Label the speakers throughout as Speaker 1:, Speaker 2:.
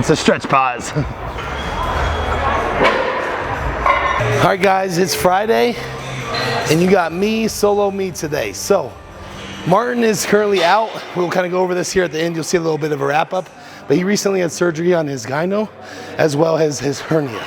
Speaker 1: It's a stretch pause. All right guys, it's Friday and you got me, solo me today. So Martin is currently out. We'll kind of go over this here at the end. You'll see a little bit of a wrap up, but he recently had surgery on his gyno as well as his hernia.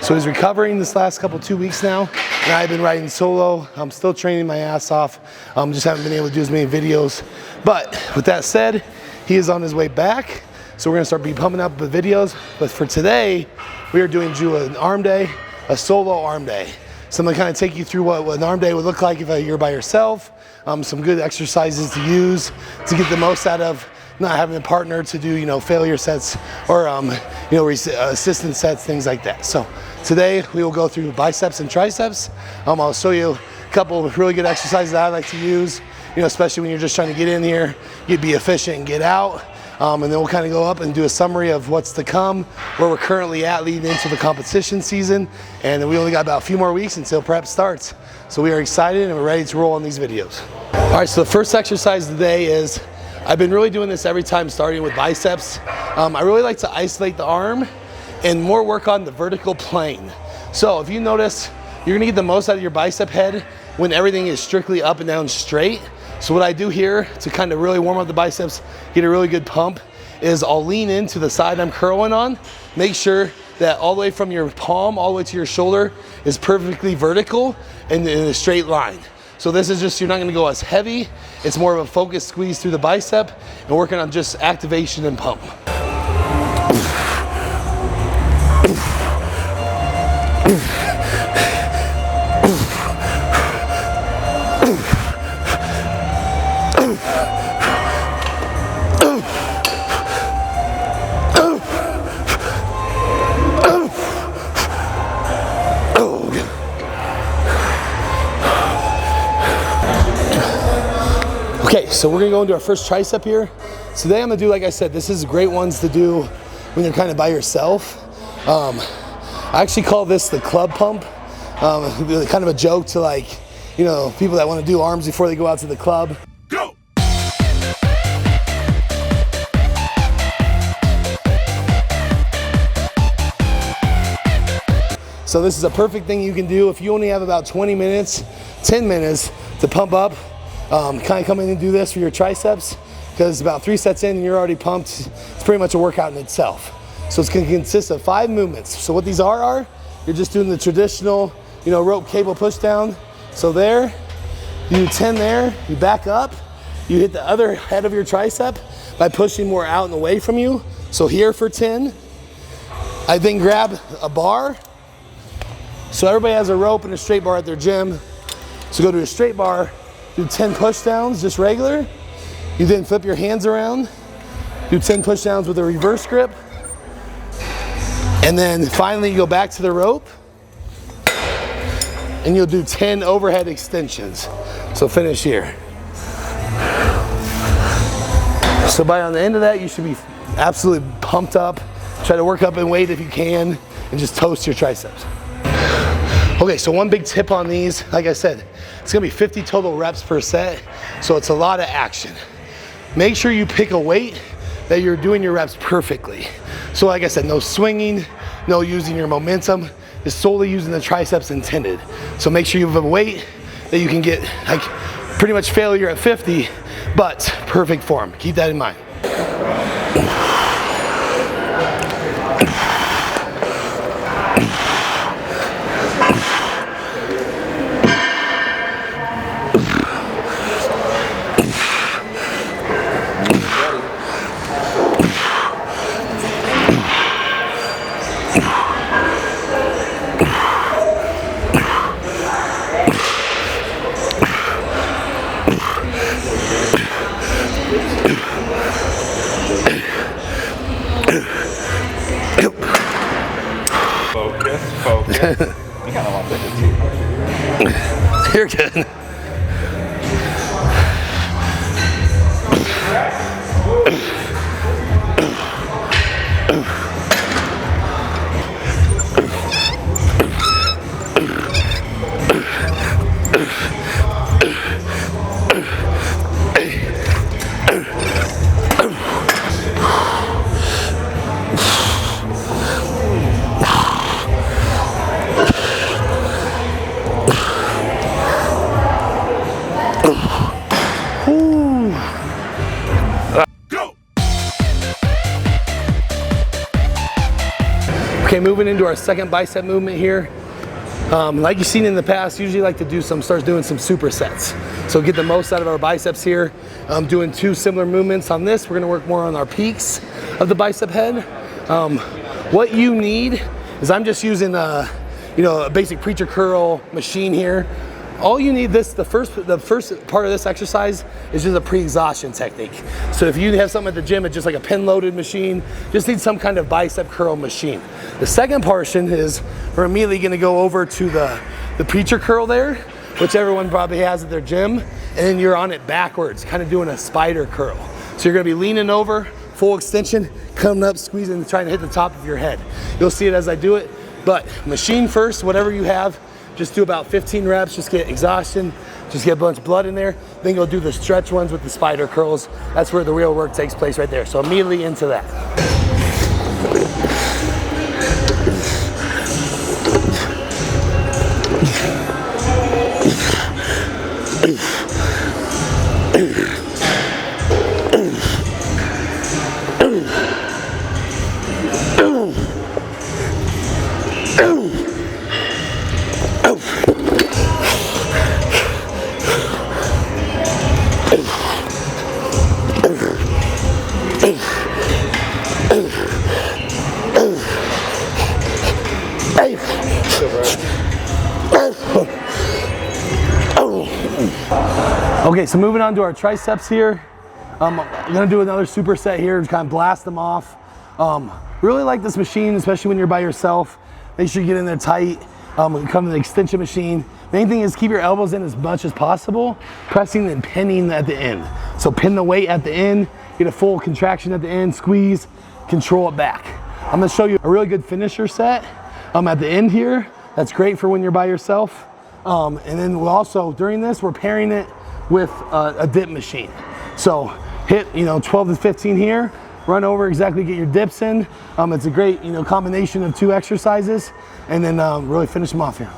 Speaker 1: So he's recovering this last 2 weeks now, and I've been riding solo. I'm still training my ass off. Just haven't been able to do as many videos. But with that said, he is on his way back. So we're gonna start pumping up the videos. But for today, we are doing an arm day, a solo arm day. So I'm gonna kind of take you through what an arm day would look like if you're by yourself. Some good exercises to use to get the most out of not having a partner to do, failure sets or, assistance sets, things like that. So today we will go through biceps and triceps. I'll show you a couple of really good exercises that I like to use, especially when you're just trying to get in here, you'd be efficient and get out. And then we'll kind of go up and do a summary of what's to come, where we're currently at leading into the competition season. And then we only got about a few more weeks until prep starts. So we are excited and we're ready to roll on these videos. All right, so the first exercise today is, I've been really doing this every time starting with biceps. I really like to isolate the arm and more work on the vertical plane. So if you notice, you're gonna get the most out of your bicep head when everything is strictly up and down straight. So what I do here to kind of really warm up the biceps, get a really good pump, is I'll lean into the side I'm curling on. Make sure that all the way from your palm all the way to your shoulder is perfectly vertical and in a straight line. So this is just, you're not gonna go as heavy. It's more of a focused squeeze through the bicep and working on just activation and pump. Okay, so we're gonna go into our first tricep here. Today I'm gonna do, like I said, this is great ones to do when you're kind of by yourself. I actually call this the club pump. Kind of a joke to people that wanna do arms before they go out to the club. Go! So this is a perfect thing you can do if you only have about 20 minutes, 10 minutes to pump up. Kind of come in and do this for your triceps, because about 3 sets in and you're already pumped. It's pretty much a workout in itself. So it's going to consist of 5 movements. So what these are you're just doing the traditional, rope cable push down. So there, you do 10 there, you back up, you hit the other head of your tricep by pushing more out and away from you. So here for 10, I then grab a bar. So everybody has a rope and a straight bar at their gym. So go to a straight bar, do 10 push downs, just regular. You then flip your hands around, do 10 push downs with a reverse grip. And then finally you go back to the rope and you'll do 10 overhead extensions. So finish here. So by on the end of that, you should be absolutely pumped up. Try to work up in weight if you can and just toast your triceps. Okay, so one big tip on these, like I said, it's gonna be 50 total reps per set, so it's a lot of action. Make sure you pick a weight that you're doing your reps perfectly. So like I said, no swinging, no using your momentum, just solely using the triceps intended. So make sure you have a weight that you can get pretty much failure at 50, but perfect form. Keep that in mind.
Speaker 2: Focus. You kind of want that too.
Speaker 1: You're good. moving into our second bicep movement here. Like you've seen in the past, usually like to start doing some supersets. So get the most out of our biceps here. Doing 2 similar movements on this. We're gonna work more on our peaks of the bicep head. What you need is, I'm just using a basic preacher curl machine here. All you need, the first part of this exercise is just a pre-exhaustion technique. So if you have something at the gym, it's just like a pin loaded machine, just need some kind of bicep curl machine. The second portion is, we're immediately gonna go over to the preacher curl there, which everyone probably has at their gym, and then you're on it backwards, kind of doing a spider curl. So you're gonna be leaning over, full extension, coming up, squeezing, trying to hit the top of your head. You'll see it as I do it, but machine first, whatever you have. Just do about 15 reps, just get exhaustion, just get a bunch of blood in there. Then go do the stretch ones with the spider curls. That's where the real work takes place right there. So immediately into that. Okay, so moving on to our triceps here. I'm gonna do another superset here to kind of blast them off. Really like this machine, especially when you're by yourself. Make sure you get in there tight. Come to the extension machine. Main thing is keep your elbows in as much as possible, pressing and pinning at the end. So pin the weight at the end, get a full contraction at the end, squeeze, control it back. I'm gonna show you a really good finisher set at the end here. That's great for when you're by yourself. And then we'll also, during this, we're pairing it with a dip machine. So hit 12 to 15 here, run over exactly, get your dips in. It's a great combination of 2 exercises, and then really finish them off here.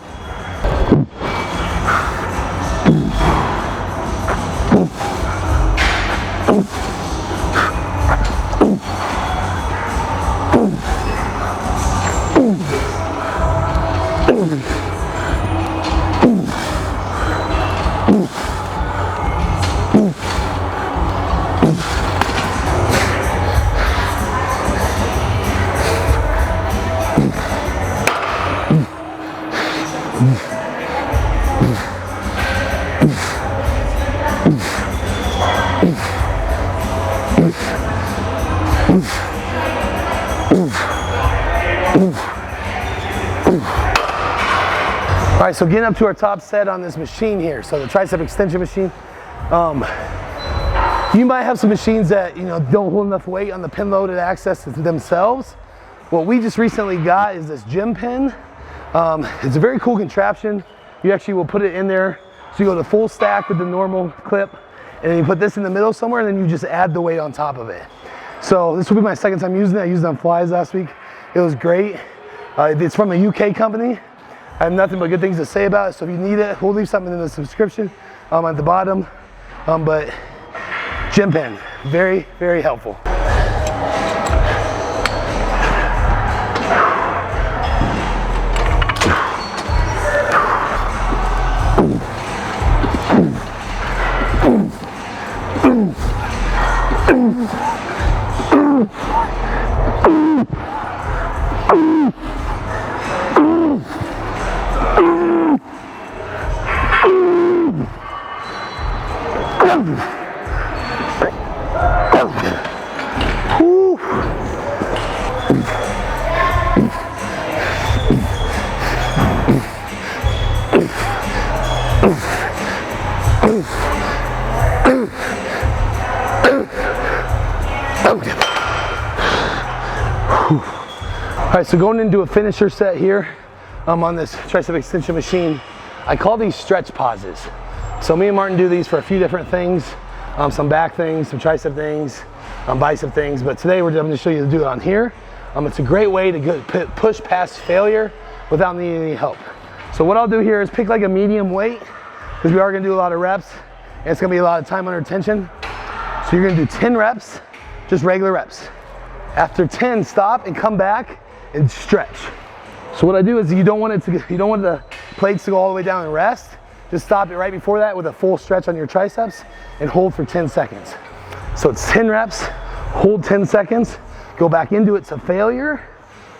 Speaker 1: All right, so getting up to our top set on this machine here. So the tricep extension machine. You might have some machines that don't hold enough weight on the pin loaded access to themselves. What we just recently got is this Gympin. It's a very cool contraption. You actually will put it in there. So you go to full stack with the normal clip, and then you put this in the middle somewhere, and then you just add the weight on top of it. So this will be my second time using it. I used it on flies last week. It was great. It's from a UK company. I have nothing but good things to say about it, so if you need it, we'll leave something in the subscription at the bottom. But Gympin, very, very helpful. All right, so going into a finisher set here on this tricep extension machine, I call these stretch pauses. So me and Martin do these for a few different things, some back things, some tricep things, bicep things, but today I'm going to show you to do it on here. It's a great way to push past failure without needing any help. So what I'll do here is pick like a medium weight, because we are going to do a lot of reps, and it's going to be a lot of time under tension. So you're going to do 10 reps, just regular reps. After 10, stop and come back and stretch. So what I do is you don't want the plates to go all the way down and rest. Just stop it right before that with a full stretch on your triceps and hold for 10 seconds. So it's 10 reps, hold 10 seconds, go back into it to failure,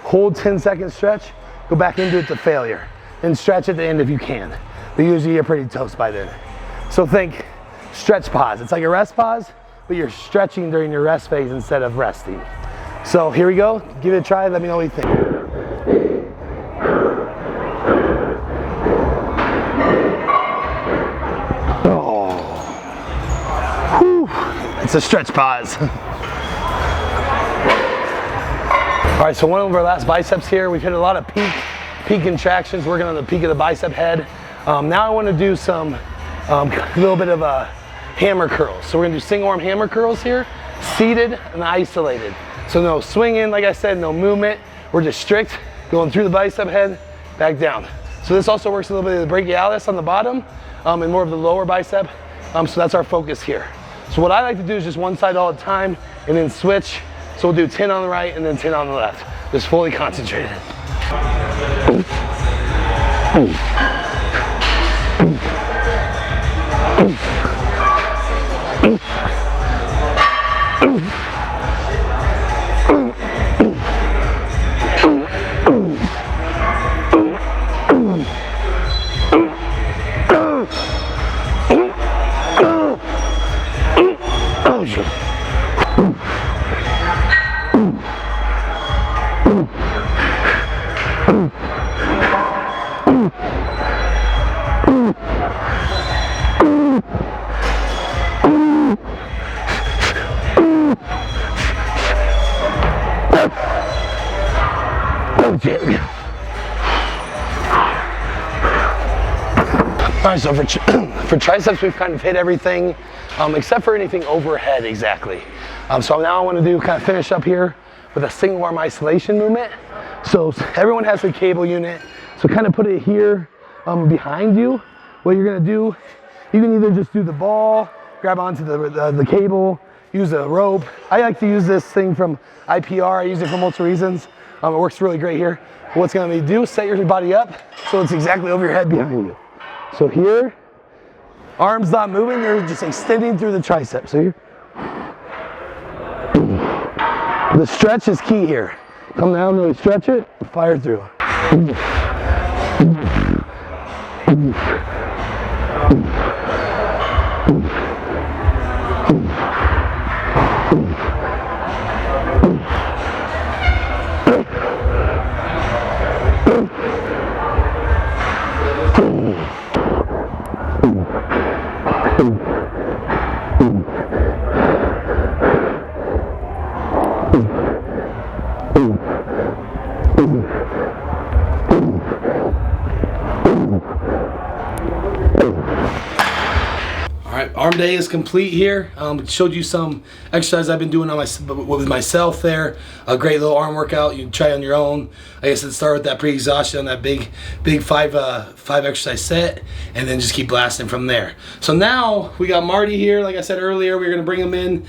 Speaker 1: hold 10 second stretch, go back into it to failure, and stretch at the end if you can. But usually you're pretty toast by then. So think stretch pause. It's like a rest pause, but you're stretching during your rest phase instead of resting. So here we go, give it a try, let me know what you think. It's a stretch pause. All right, so one of our last biceps here. We've hit a lot of peak contractions, working on the peak of the bicep head. Now I want to do some little bit of hammer curls. So we're gonna do single arm hammer curls here, seated and isolated. So no swinging, like I said, no movement. We're just strict, going through the bicep head, back down. So this also works a little bit of the brachialis on the bottom and more of the lower bicep. So that's our focus here. So what I like to do is just one side all the time and then switch. So we'll do 10 on the right and then 10 on the left. Just fully concentrated. All right, so for triceps, we've kind of hit everything except for anything overhead exactly. So now I want to do kind of finish up here with a single arm isolation movement. So everyone has a cable unit. So kind of put it here behind you. What you're going to do, you can either just do the ball, grab onto the cable, use a rope. I like to use this thing from IPR. I use it for multiple reasons. It works really great here. What's going to do, set your body up so it's exactly over your head behind you. So here, arms not moving, they're just extending through the tricep. So here, the stretch is key here. Come down, really stretch it, fire through. Arm day is complete here. Showed you some exercise I've been doing on with myself there. A great little arm workout. You can try on your own. Like I said, start with that pre-exhaustion on that big five exercise set, and then just keep blasting from there. So now we got Marty here. Like I said earlier, we're gonna bring him in.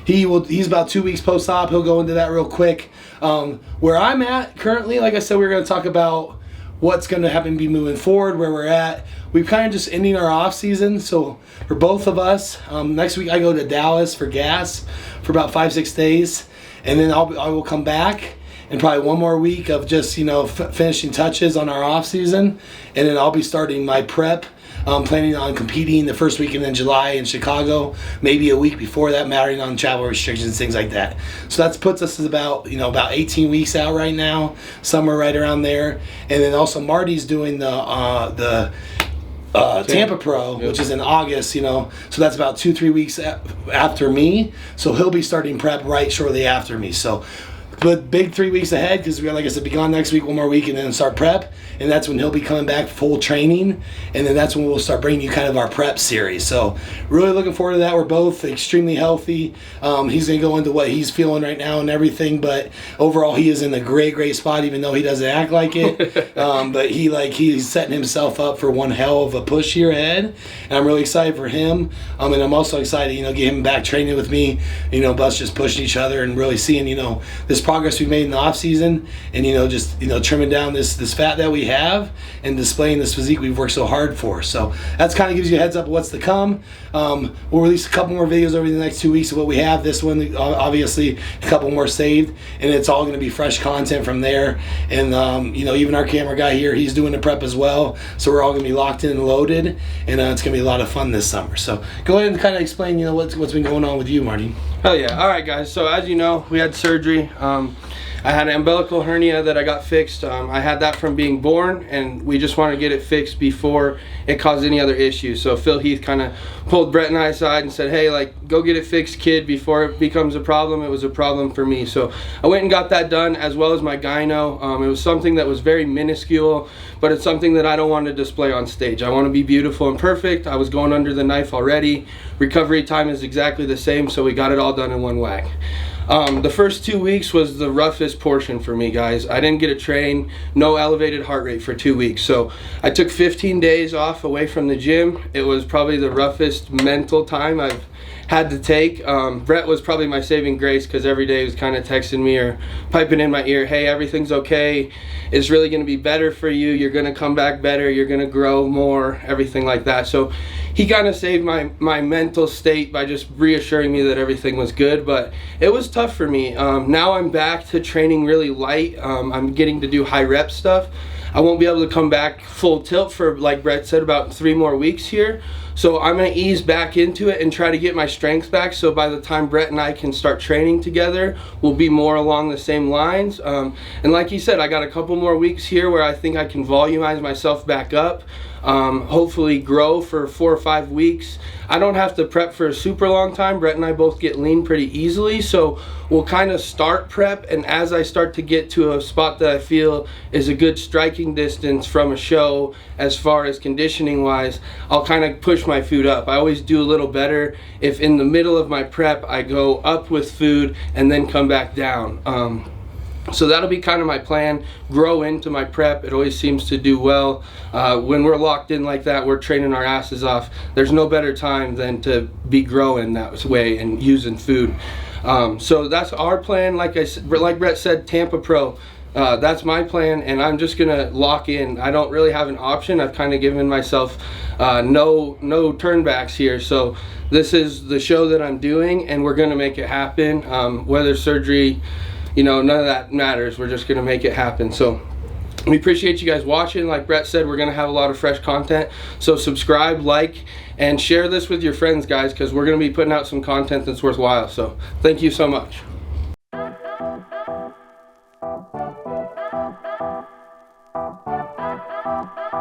Speaker 1: He's about 2 weeks post-op. He'll go into that real quick. Where I'm at currently, like I said, we're gonna talk about what's going to happen, be moving forward, where we're at. We're kind of just ending our off season. So for both of us, next week I go to Dallas for GASP for about 5-6 days, and then I will come back and probably one more week of just finishing touches on our off season, and then I'll be starting my prep. Planning on competing the first weekend in July in Chicago, maybe a week before that, mattering on travel restrictions, things like that. So that puts us about 18 weeks out right now, somewhere right around there. And then also Marty's doing the Tampa Pro, which is in August, so that's about 2-3 weeks after me. So he'll be starting prep right shortly after me. So, but big 3 weeks ahead, because we, like I said, be gone next week, one more week, and then start prep. And that's when he'll be coming back full training. And then that's when we'll start bringing you kind of our prep series. So really looking forward to that. We're both extremely healthy. He's going to go into what he's feeling right now and everything. But overall, he is in a great spot, even though he doesn't act like it. But he's setting himself up for one hell of a push here ahead. And I'm really excited for him. And I'm also excited, get him back training with me. Us just pushing each other and really seeing, this progress we've made in the off season, and just trimming down this fat that we have and displaying this physique we've worked so hard for. So that's kind of gives you a heads up of what's to come. We'll release a couple more videos over the next 2 weeks of what we have. This one, obviously, a couple more saved, and it's all going to be fresh content from there. And even our camera guy here, he's doing the prep as well. So we're all going to be locked in and loaded, and it's going to be a lot of fun this summer. So go ahead and kind of explain, what's been going on with you, Marty.
Speaker 3: Hell yeah. All right, guys. So as you know, we had surgery. I had an umbilical hernia that I got fixed. I had that from being born, and we just wanted to get it fixed before it caused any other issues. So Phil Heath kind of pulled Brett and I aside and said, hey, like, go get it fixed, kid, before it becomes a problem. It was a problem for me. So I went and got that done, as well as my gyno. It was something that was very minuscule, but it's something that I don't want to display on stage. I want to be beautiful and perfect. I was going under the knife already. Recovery time is exactly the same, so we got it all done in one whack. The first 2 weeks was the roughest portion for me, guys. I didn't get to train, no elevated heart rate for 2 weeks. So I took 15 days off away from the gym. It was probably the roughest mental time I've had to take. Brett was probably my saving grace, because every day he was kind of texting me or piping in my ear, hey, everything's okay. It's really going to be better for you. You're going to come back better. You're going to grow more, everything like that. So he kind of saved my mental state by just reassuring me that everything was good. But it was tough for me. Now I'm back to training really light. I'm getting to do high rep stuff. I won't be able to come back full tilt for, like Brett said, about 3 more weeks here. So I'm going to ease back into it and try to get my strength back, so by the time Brett and I can start training together, we'll be more along the same lines. And like he said, I got a couple more weeks here where I think I can volumize myself back up. Hopefully grow for 4 or 5 weeks. I don't have to prep for a super long time. Brett and I both get lean pretty easily, so we'll kind of start prep, and as I start to get to a spot that I feel is a good striking distance from a show as far as conditioning wise, I'll kind of push my food up. I always do a little better if in the middle of my prep I go up with food and then come back down. So that'll be kind of my plan, grow into my prep. It always seems to do well. When we're locked in like that, we're training our asses off. There's no better time than to be growing that way and using food. So that's our plan. Like Brett said, Tampa Pro. That's my plan, and I'm just gonna lock in. I don't really have an option. I've kind of given myself no turnbacks here. So this is the show that I'm doing, and we're gonna make it happen. Whether surgery, none of that matters. We're just gonna make it happen. So we appreciate you guys watching. Like Brett said, we're gonna have a lot of fresh content. So subscribe, like, and share this with your friends, guys, because we're gonna be putting out some content that's worthwhile. So thank you so much.